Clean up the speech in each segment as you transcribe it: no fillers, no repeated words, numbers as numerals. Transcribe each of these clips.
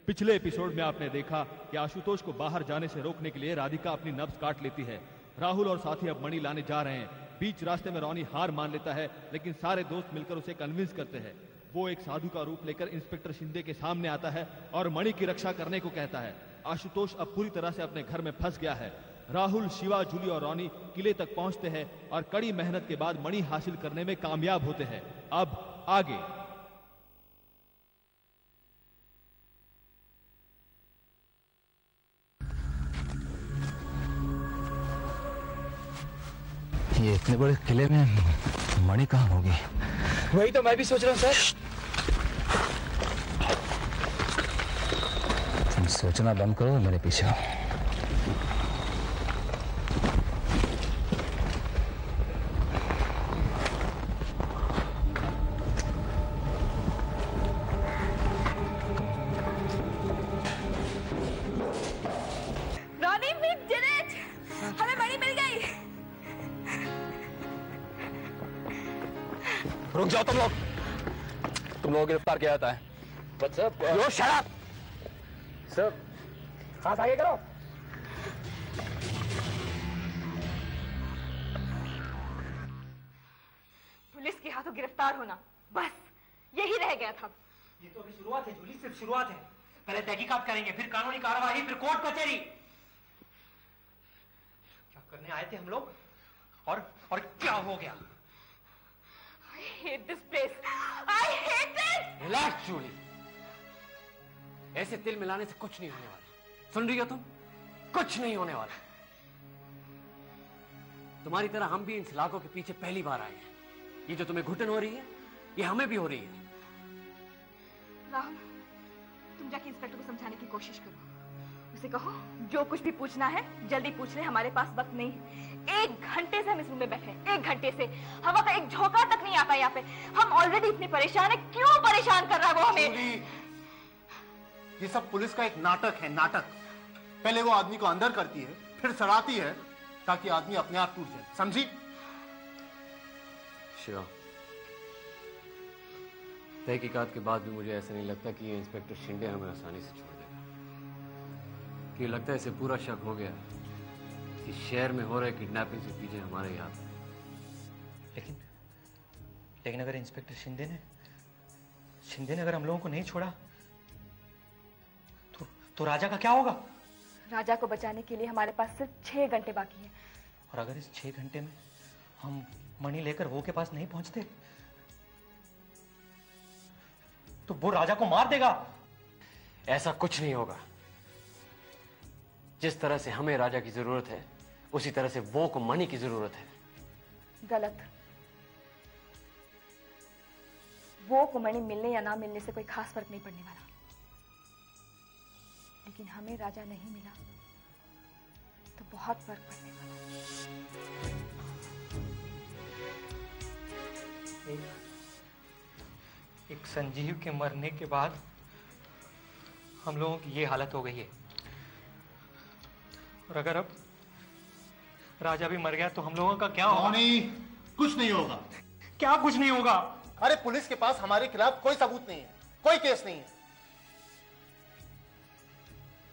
पिछले एपिसोड में आपने देखा कि आशुतोष को बाहर जाने से रोकने के लिए राधिका अपनी नब्ज काट लेती है। राहुल और साथी अब मणि लाने जा रहे हैं। बीच रास्ते में रॉनी हार मान लेता है, लेकिन सारे दोस्त मिलकर उसे कन्विंस करते हैं। वो एक साधु का रूप लेकर इंस्पेक्टर शिंदे के सामने आता है और मणि की रक्षा करने को कहता है। आशुतोष अब पूरी तरह से अपने घर में फंस गया है। राहुल, शिवा, जूली और रॉनी किले तक पहुंचते हैं और कड़ी मेहनत के बाद मणि हासिल करने में कामयाब होते हैं। अब आगे। ये इतने बड़े किले में मणि कहाँ होगी? वही तो मैं भी सोच रहा हूँ सर। तुम सोचना बंद करो, मेरे पीछे आओ। रुक जाओ तुम लोग गिरफ्तार किया जाता है। यो शट अप सर। हाथ आगे करो। पुलिस के हाथों गिरफ्तार होना बस यही रह गया था। ये तो अभी शुरुआत है जूली, सिर्फ शुरुआत है। पहले तहकीकात करेंगे, फिर कानूनी कार्रवाई, फिर कोर्ट कचहरी। क्या करने आए थे हम लोग और क्या हो गया? I hate this place. I hate it. Relax Julie, ऐसे तिल मिलाने से कुछ नहीं होने वाला। सुन रही हो तुम? कुछ नहीं होने वाला। तुम्हारी तरह हम भी इन सलाखों के पीछे पहली बार आए हैं। ये जो तुम्हें घुटन हो रही है, ये हमें भी हो रही है। राहुल, तुम जाके इंस्पेक्टर को समझाने की कोशिश करो। उसे कहो जो कुछ भी पूछना है जल्दी पूछ ले, हमारे पास वक्त नहीं है। 1 घंटे से हम इस रूम में बैठे हैं, 1 घंटे से हवा का एक झोंका तक नहीं आता यहाँ पे। हम ऑलरेडी इतने परेशान है, क्यों परेशान कर रहा है वो हमें? ये सब पुलिस का एक नाटक है, नाटक। पहले वो आदमी को अंदर करती है, फिर सड़ाती है ताकि आदमी अपने आप टूट जाए, समझी? शिवा, तहकीकात के बाद भी मुझे ऐसा नहीं लगता कि ये इंस्पेक्टर शिंदे हमें आसानी से छोड़ देगा। कि लगता है इसे पूरा शक हो गया कि शहर में हो रहे किडनैपिंग से पीछे हमारे ही हाथ। लेकिन अगर इंस्पेक्टर शिंदे ने अगर हम लोगों को नहीं छोड़ा तो राजा का क्या होगा? राजा को बचाने के लिए हमारे पास सिर्फ 6 घंटे बाकी है। और अगर इस 6 घंटे में हम मणि लेकर वो के पास नहीं पहुंचते तो वो राजा को मार देगा। ऐसा कुछ नहीं होगा। जिस तरह से हमें राजा की जरूरत है, उसी तरह से वो को मणि की जरूरत है। गलत। वो को मणि मिलने या ना मिलने से कोई खास फर्क नहीं पड़ने वाला, लेकिन हमें राजा नहीं मिला तो बहुत फर्क पड़ने वाला। एक संजीव के मरने के बाद हम लोगों की ये हालत हो गई है, और अगर अब राजा भी मर गया तो हम लोगों का क्या होगा? कुछ नहीं होगा। क्या कुछ नहीं होगा? अरे पुलिस के पास हमारे खिलाफ कोई सबूत नहीं है, कोई केस नहीं है।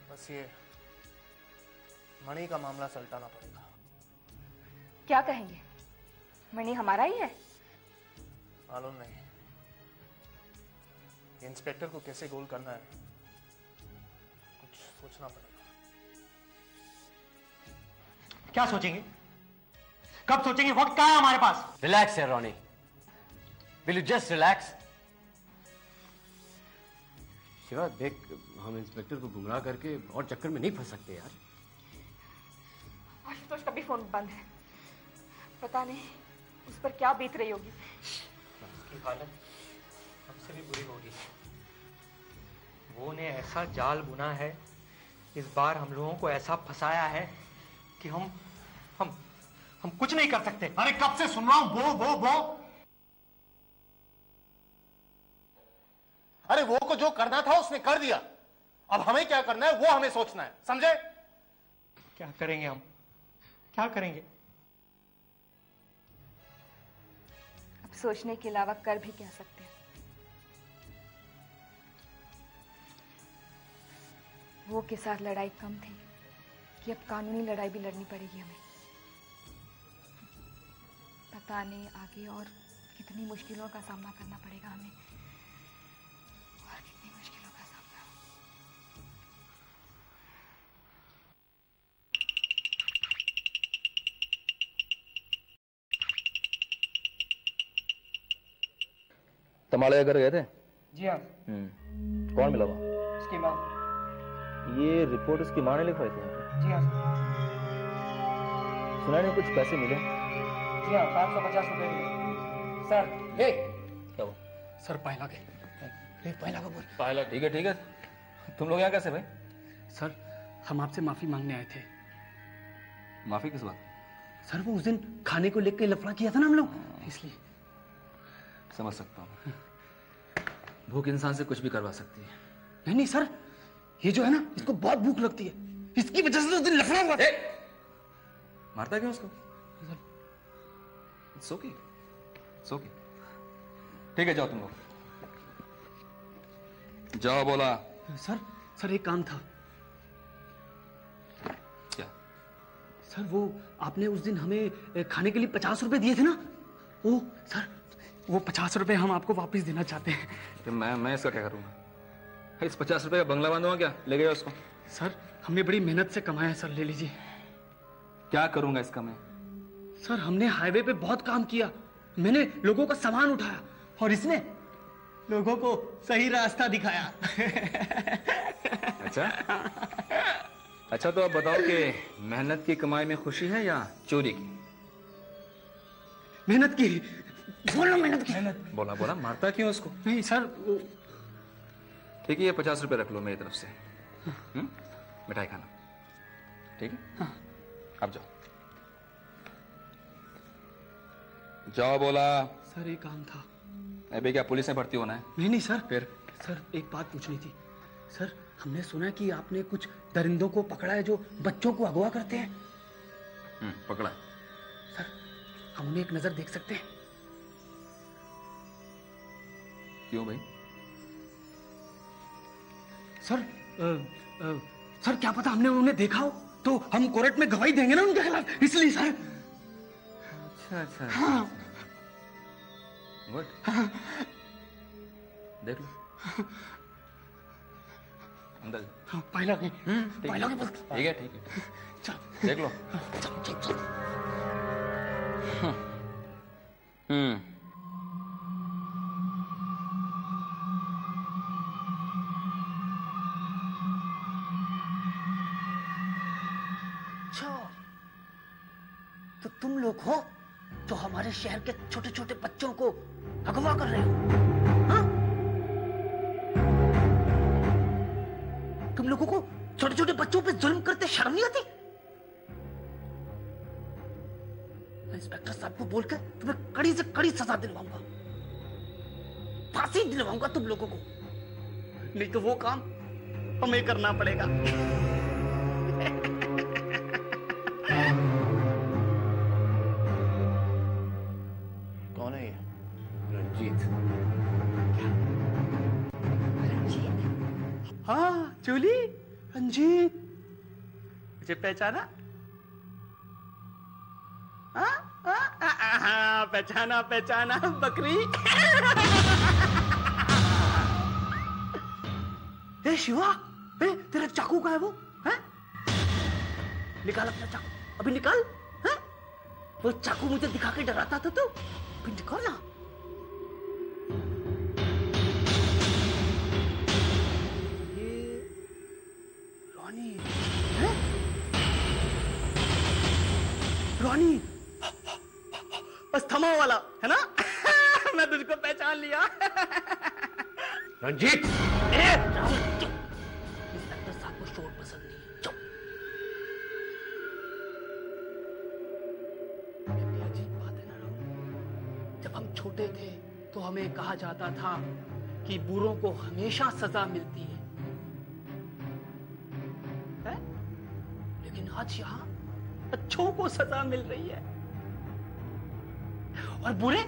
बस ये मणि का मामला सलटाना पड़ेगा। क्या कहेंगे? मणि हमारा ही है? मालूम नहीं। इंस्पेक्टर को कैसे गोल करना है, कुछ सोचना पड़ेगा। क्या सोचेंगे? कब सोचेंगे? वक्त क्या है हमारे पास? रिलैक्स है Ronnie, will you just relax? Shiva देख, हम इंस्पेक्टर को गुमराह करके और चक्कर में नहीं फंस सकते यार। आशुतोष का भी फोन बंद है, पता नहीं उस पर क्या बीत रही होगी। उसकी हालत हमसे भी बुरी होगी। वो ने ऐसा जाल बुना है, इस बार हम लोगों को ऐसा फंसाया है कि हम कुछ नहीं कर सकते। अरे कब से सुन रहा हूं वो। अरे वो को जो करना था उसने कर दिया, अब हमें क्या करना है वो हमें सोचना है, समझे? क्या करेंगे हम? क्या करेंगे? अब सोचने के अलावा कर भी क्या सकते हैं? वो के साथ लड़ाई कम थी कि अब कानूनी लड़ाई भी लड़नी पड़ेगी हमें। पता नहीं आगे और कितनी मुश्किलों का सामना करना पड़ेगा हमें, और कितनी मुश्किलों का सामना। तमाड़े घर गए थे? जी हाँ। कौन मिला वहाँ? उसकी माँ। ये रिपोर्ट उसकी माँ ने लिखवाई थी? जी हाँ सुना नहीं कुछ पैसे मिले? जी हाँ, 550 रुपए मिले सर। क्या हुआ? सर पायला के पायला का बोल। पायला ठीक है। तुम लोग यहाँ कैसे भाई? सर हम आपसे माफी मांगने आए थे। माफी किस बात? सर वो उस दिन खाने को लेकर लफड़ा किया था ना हम लोग, इसलिए। समझ सकता हूँ, भूख इंसान से कुछ भी करवा सकती है। नहीं सर, ये जो है ना, इसको बहुत भूख लगती है, इसकी वजह से तो उस दिन लफड़ा हुआ। मारता क्यों उसको? सोकी ठीक है, जाओ तुम लोग जाओ। बोला सर एक काम था। क्या? सर वो आपने उस दिन हमें खाने के लिए 50 रुपए दिए थे ना, वो सर वो 50 रुपए हम आपको वापस देना चाहते हैं। तो मैं इसका क्या करूंगा? इस 50 रुपए का बंगला बांधूंगा क्या? ले गया उसको। सर हमने बड़ी मेहनत से कमाया है सर, ले लीजिए। क्या करूंगा इसका मैं? सर हमने हाईवे पे बहुत काम किया, मैंने लोगों का सामान उठाया और इसने लोगों को सही रास्ता दिखाया। अच्छा तो अब बताओ कि मेहनत की कमाई में खुशी है या चोरी की? मेहनत की। बोलो मेहनत की। बोला मारता क्यों उसको? नहीं सर ठीक है, ये 50 रुपए रख लो मेरी तरफ से। मिठाई खाना, ठीक है? हाँ। अब जाओ बोला। सर एक काम था। अबे क्या पुलिस में भर्ती होना है? नहीं सर। फिर? सर एक बात पूछनी थी। सर हमने सुना कि आपने कुछ दरिंदों को पकड़ा है जो बच्चों को अगवा करते हैं। पकड़ा। सर हम उन्हें एक नजर देख सकते हैं? क्यों भाई? सर क्या पता हमने उन्हें देखा हो तो हम कोर्ट में गवाही देंगे ना उनके खिलाफ, इसलिए सर। अच्छा। हाँ। गुड। देख लो अंदर। हाँ, पायला के पास। ठीक है चल देख लो। चल। तो तुम लोग हो जो हमारे शहर के छोटे छोटे बच्चों को अगवा कर रहे हो? हाँ? तुम लोगों को छोटे छोटे बच्चों पे जुल्म करते शर्म नहीं आती? मैं इंस्पेक्टर साहब को बोलकर तुम्हें कड़ी से कड़ी सजा दिलवाऊंगा, फांसी दिलवाऊंगा तुम लोगों को, नहीं तो वो काम हमें करना पड़ेगा। कौन है ये? रंजीत। हाँ जूली, रंजीत, मुझे पहचाना? पहचाना बकरी। ए शिवा, तेरा चाकू कहाँ है वो? है? निकाल अपना चाकू, अभी निकाल। है? वो चाकू मुझे दिखा के डराता था तो अभी निकाल ना। ये रॉनी है? रॉनी अस्थमा वाला है ना? मैं तुझको पहचान लिया। रंजीत! इंस्पेक्टर साहब को शोर पसंद नहीं है। चुप। ये अजीब बात है ना राहुल, जब हम छोटे थे तो हमें कहा जाता था कि बुरों को हमेशा सजा मिलती है? लेकिन आज यहाँ अच्छों को सजा मिल रही है और बुरे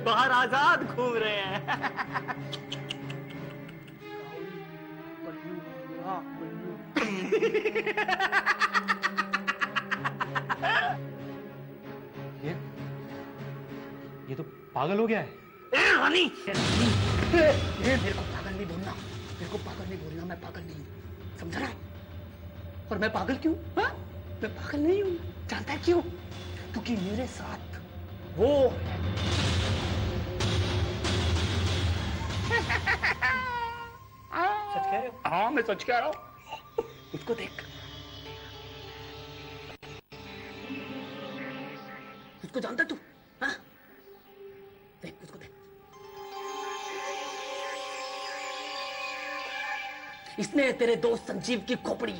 बाहर आजाद घूम रहे हैं। ये तो पागल हो गया है। रानी, मेरे को पागल नहीं बोलना, मेरे को पागल नहीं बोलना, मैं पागल नहीं हूँ, समझ रहा है? और मैं पागल क्यों? हाँ? मैं पागल नहीं हूँ, जानता है क्यों? क्योंकि मेरे साथ वो है। सच कह रहे हो? हाँ, मैं सच कह रहा हूँ। उसको देख, उसको जानता है तू? हाँ? देख, उसको देख। इसने तेरे दोस्त संजीव की खोपड़ी।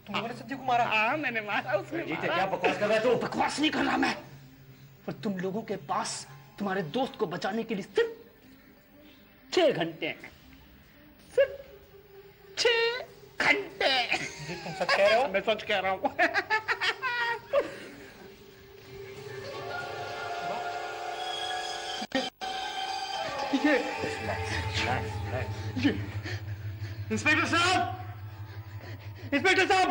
तुमने संजीव को मारा? हाँ, मैंने मारा उसने। जीते, क्या बकवास कर रहा है तू? बकवास नहीं कर रहा मैं, पर तुम लोगों के पास तुम्हारे दोस्त को बचाने के लिए सिर्फ 6 घंटे हैं, सिर्फ 6 घंटे। तुम सच कह रहे हो? मैं सच कह रहा हूँ। इंस्पेक्टर साहब, इंस्पेक्टर साहब,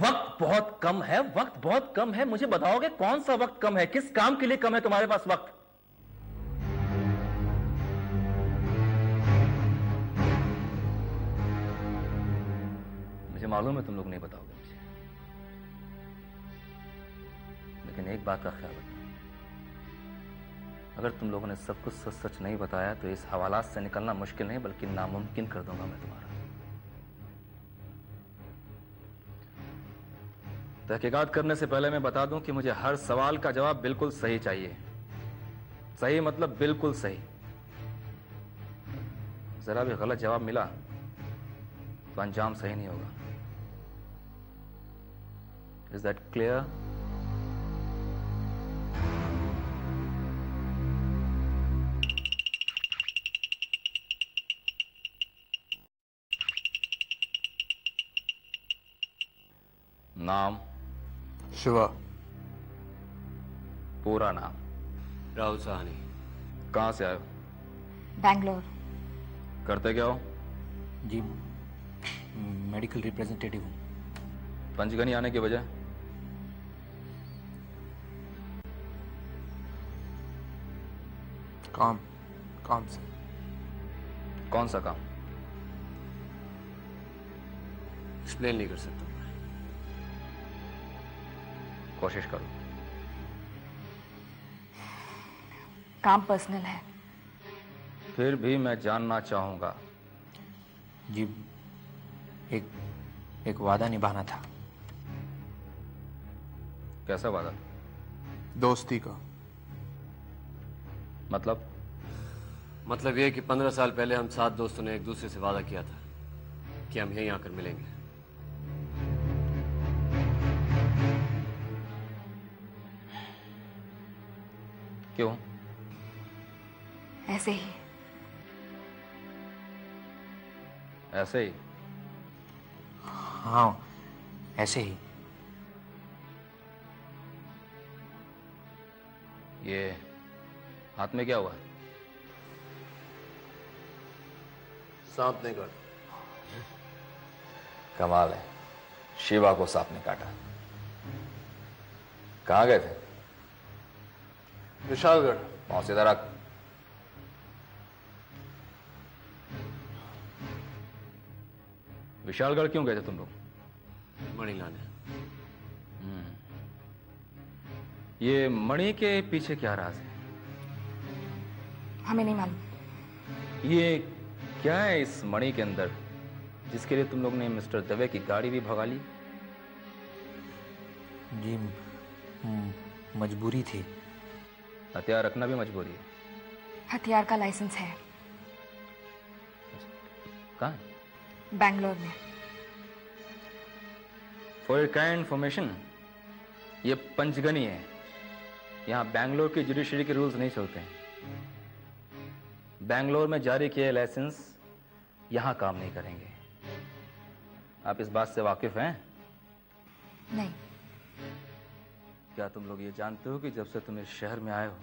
वक्त बहुत कम है, वक्त बहुत कम है। मुझे बताओगे कौन सा वक्त कम है? किस काम के लिए कम है तुम्हारे पास वक्त? मुझे मालूम है तुम लोग नहीं बताओगे मुझे, लेकिन एक बात का ख्याल रखना, अगर तुम लोगों ने सब कुछ सच सच नहीं बताया तो इस हवालात से निकलना मुश्किल नहीं बल्कि नामुमकिन कर दूंगा मैं तुम्हारा। तहकीकात करने से पहले मैं बता दूं कि मुझे हर सवाल का जवाब बिल्कुल सही चाहिए। सही मतलब बिल्कुल सही। जरा भी गलत जवाब मिला तो अंजाम सही नहीं होगा। Is that clear? नाम? शिवा। पूरा नाम? राहुल साहनी। कहां से आए हो? बैंगलोर। करते क्या हो? जी, मेडिकल रिप्रेजेंटेटिव हूँ। पंचगनी आने की वजह? काम से। कौन सा काम? एक्सप्लेन नहीं कर सकता। कोशिश करो। काम पर्सनल है। फिर भी मैं जानना चाहूंगा। जी, एक वादा निभाना था। कैसा वादा? दोस्ती का। मतलब यह कि 15 साल पहले हम 7 दोस्तों ने एक दूसरे से वादा किया था कि हम यहीं आकर मिलेंगे। क्यों? ऐसे ही। ऐसे ही? हाँ, ऐसे ही। ये हाथ में क्या हुआ? सांप ने काटा। कमाल है, शिवा को सांप ने काटा। कहाँ गए थे? विशालगढ़। पांव सीधा रख। विशालगढ़ क्यों गए थे तुम लोग? मणि लाने। ये मणि के पीछे क्या राज है? हमें नहीं मालूम। ये क्या है इस मणि के अंदर जिसके लिए तुम लोग ने मिस्टर दवे की गाड़ी भी भगा ली? जी, मजबूरी थी। हथियार रखना भी मजबूरी है। हथियार का लाइसेंस है। कहाँ? बैंगलोर में। फॉर योर काइंड इंफॉर्मेशन, ये पंचगनी है। यहां बैंगलोर की जुडिशरी के रूल्स नहीं चलते हैं। बैंगलोर में जारी किए लाइसेंस यहां काम नहीं करेंगे। आप इस बात से वाकिफ हैं? नहीं। क्या तुम लोग ये जानते हो कि जब से तुम इस शहर में आए हो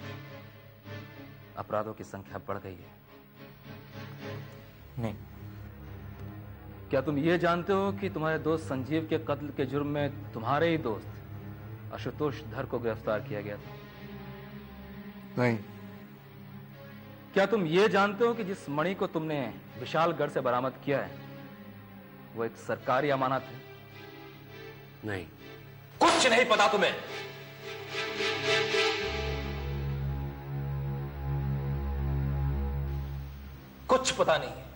अपराधों की संख्या बढ़ गई है। नहीं। क्या तुम ये जानते हो कि तुम्हारे दोस्त संजीव के कत्ल के जुर्म में तुम्हारे ही दोस्त आशुतोष धर को गिरफ्तार किया गया था? नहीं। क्या तुम ये जानते हो कि जिस मणि को तुमने विशालगढ़ से बरामद किया है वो एक सरकारी अमानत है? नहीं। कुछ नहीं पता तुम्हें। कुछ पता नहीं है।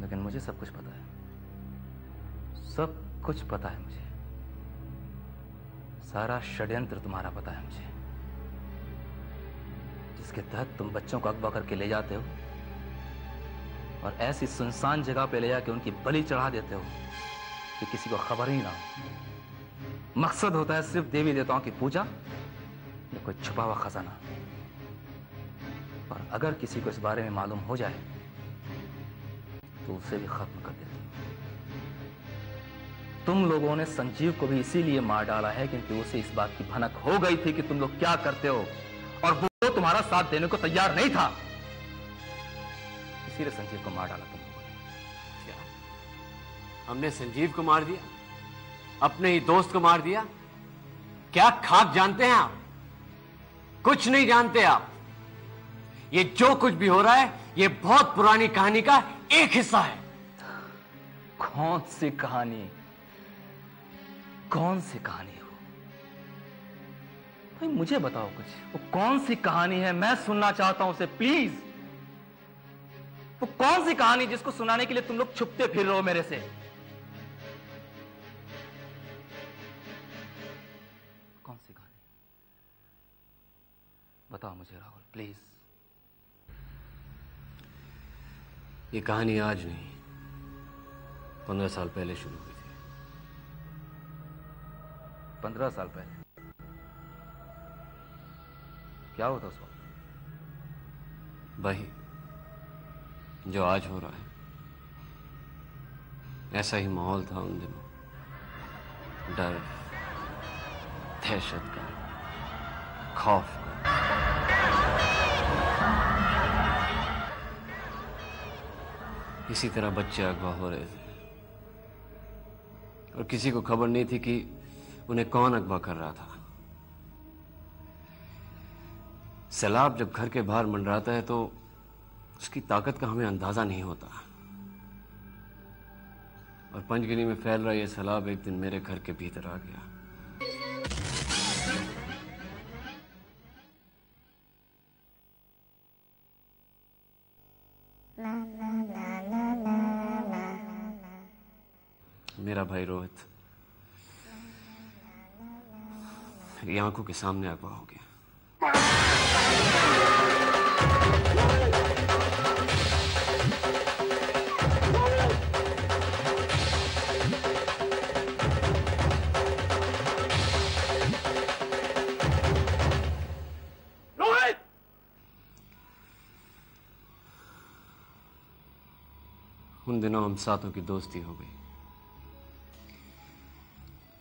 लेकिन मुझे सब कुछ पता है। सब कुछ पता है मुझे। सारा षड्यंत्र तुम्हारा पता है मुझे, जिसके तहत तुम बच्चों को अगवा करके ले जाते हो और ऐसी सुनसान जगह पे ले जाके उनकी बलि चढ़ा देते हो कि किसी को खबर ही ना हो। मकसद होता है सिर्फ देवी देवताओं की पूजा या कोई छुपा हुआ खजाना। और अगर किसी को इस बारे में मालूम हो जाए तो उसे भी खत्म कर देते हो। तुम लोगों ने संजीव को भी इसीलिए मार डाला है क्योंकि उसे इस बात की भनक हो गई थी कि तुम लोग क्या करते हो और वो तुम्हारा साथ देने को तैयार नहीं था। इसीलिए संजीव को मार डाला तुम लोगों ने। क्या हमने संजीव को मार दिया? अपने ही दोस्त को मार दिया? क्या खाक जानते हैं आप? कुछ नहीं जानते आप। ये जो कुछ भी हो रहा है ये बहुत पुरानी कहानी का एक हिस्सा है। कौन सी कहानी? कौन सी कहानी हो भाई? मुझे बताओ कुछ। वो कौन सी कहानी है? मैं सुनना चाहता हूं उसे, प्लीज। वो कौन सी कहानी जिसको सुनाने के लिए तुम लोग छुपते फिर रहे हो मेरे से? कौन सी कहानी? बताओ मुझे राहुल, प्लीज। ये कहानी आज नहीं 15 साल पहले शुरू हुई थी। 15 साल पहले? क्या होता उस वक्त? वही जो आज हो रहा है। ऐसा ही माहौल था उन दिनों। डर, दहशत का, खौफ का। इसी तरह बच्चे अगवा हो रहे थे और किसी को खबर नहीं थी कि उन्हें कौन अगवा कर रहा था। सैलाब जब घर के बाहर मंडराता है तो उसकी ताकत का हमें अंदाजा नहीं होता। और पंचगिरी में फैल रहा यह सैलाब एक दिन मेरे घर के भीतर आ गया। मेरा भाई रोहित मेरी आंखों के सामने अगवा हो गया। रोहित! उन दिनों हम साथों की दोस्ती हो गई,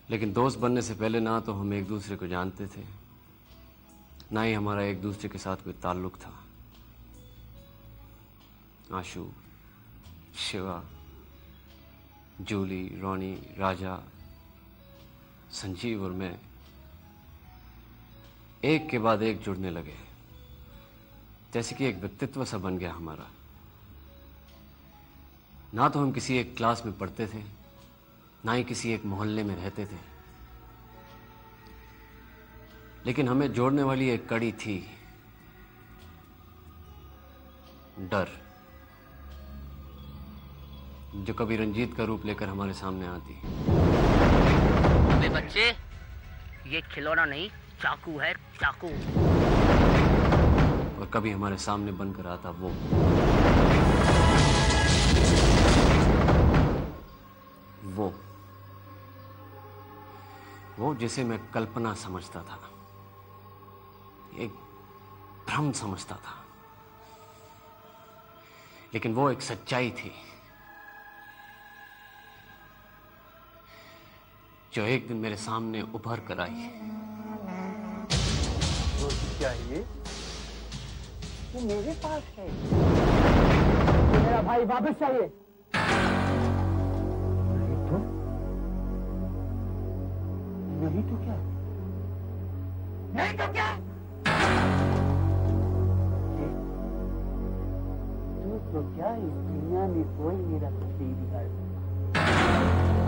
लेकिन दोस्त बनने से पहले ना तो हम एक दूसरे को जानते थे, ना ही हमारा एक दूसरे के साथ कोई ताल्लुक था। आशु, शिवा, जूली, रोनी, राजा, संजीव और मैं एक के बाद एक जुड़ने लगे, जैसे कि एक व्यक्तित्व सा बन गया हमारा। ना तो हम किसी एक क्लास में पढ़ते थे, ना ही किसी एक मोहल्ले में रहते थे, लेकिन हमें जोड़ने वाली एक कड़ी थी, डर, जो कभी रंजीत का रूप लेकर हमारे सामने आती। अबे बच्चे, ये खिलौना नहीं चाकू है, चाकू। और कभी हमारे सामने बनकर आता वो जिसे मैं कल्पना समझता था, एक भ्रम समझता था, लेकिन वो एक सच्चाई थी जो एक दिन मेरे सामने उभर कर आई। चाहिए वो मेरे पास है। मेरा भाई वापस चाहिए। नहीं तो क्या? नहीं तो क्या? तो क्या इस दुनिया में कोई मेरा कुछ नहीं बिगाड़ सकता?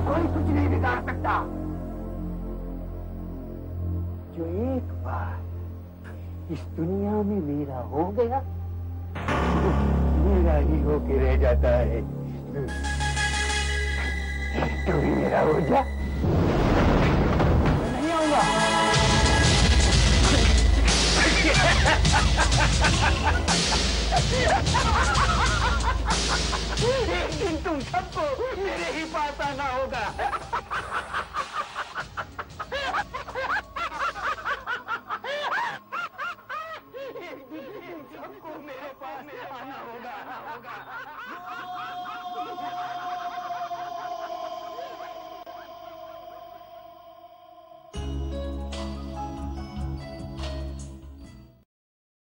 कोई कुछ नहीं बिगाड़ सकता। जो एक बार इस दुनिया में मेरा हो गया, मेरा ही होके रह जाता है। तू भी मेरा हो जा। मैं नहीं आऊंगा। एक दिन तुम सबको मेरे ही पास आना होगा। एक दिन तुम सबको मेरे पास आना होगा।